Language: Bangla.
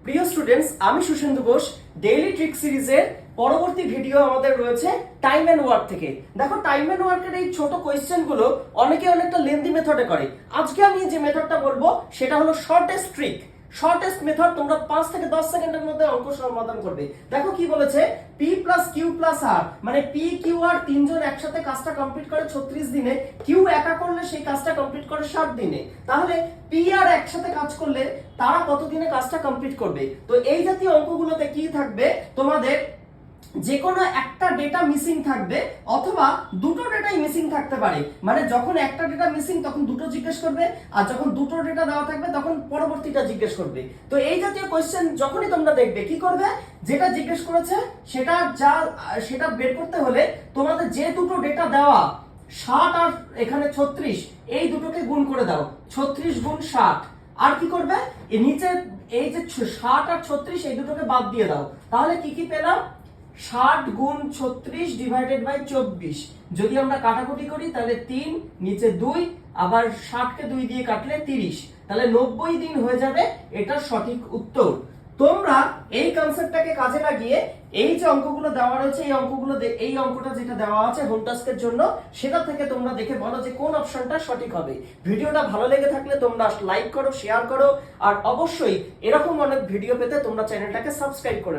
প্রিয় স্টুডেন্টস, আমি সুশেন্দু ঘোষ। ডেইলি ট্রিক সিরিজের পরবর্তী ভিডিও আমাদের রয়েছে টাইম এন্ড ওয়ার্ক থেকে। দেখো, টাইম এন্ড ওয়ার্কের এই ছোট কোয়েশ্চেন গুলো অনেকে অনেকটা লেন্দি মেথডে করে। আজকে আমি যে মেথডটা বলবো সেটা হলো শর্টেস্ট ট্রিক, শর্টেস্ট মেথড। তোমরা 5 থেকে 10 সেকেন্ডের মধ্যে অঙ্ক সমাধান করবে। দেখো কি বলেছে, পি প্লাস কিউ প্লাস আর, মানে পি কিউ আর তিনজন একসাথে কাজটা কমপ্লিট করে 36 দিনে, কিউ একা করলে সেই কাজটা কমপ্লিট করে 60 দিনে। তাহলে পি আর একসাথে কাজ করলে তারা কত দিনে কাজটা কমপ্লিট করবে? তো এই জাতীয় অঙ্কগুলোতে কি থাকবে, তোমাদের যে কোনো একটা ডেটা মিসিং থাকবে অথবা দুটো ডেটাই মিসিং থাকতে পারে। মানে যখন একটা ডেটা মিসিং তখন দুটো জিজ্ঞেস করবে, আর যখন দুটো ডেটা দেওয়া থাকবে তখন পরবর্তীটা জিজ্ঞেস করবে। তো এই জাতীয় কোশ্চেন যখনই তোমরা দেখবে, কি করবে, যেটা জিজ্ঞেস করেছে সেটা বের করতে হলে তোমাদের যে দুটো ডেটা দেওয়া 60 আর এখানে 36, এই দুটোকে গুণ করে দাও। 36 গুণ 60। আর কি করবে, এই নিচে এই যে 60 আর 36 এই দুটোকে বাদ দিয়ে দাও। তাহলে কি কি পেলাম, 60 গুণ 36 ডিভাইডেড বাই 24। যদি আমরা কাটাকুটি করি তাহলে 3, নিচে 2, আবার 60 কে 2 দিয়ে কাটলে 30, তাহলে 90 দিন হয়ে যাবে। এটা সঠিক উত্তর। তোমরা এই কনসেপ্টটাকে কাজে লাগিয়ে এই যে অঙ্কগুলো দেওয়া রয়েছে, এই অঙ্কটা যেটা দেওয়া আছে হোম টাস্কের জন্য, সেটা থেকে তোমরা দেখে বলো যে কোন অপশনটা সঠিক হবে। ভিডিওটা ভালো লেগে থাকলে তোমরা লাইক করো, শেয়ার করো, আর অবশ্যই এরকম অনেক ভিডিও পেতে তোমরা চ্যানেলটাকে সাবস্ক্রাইব করে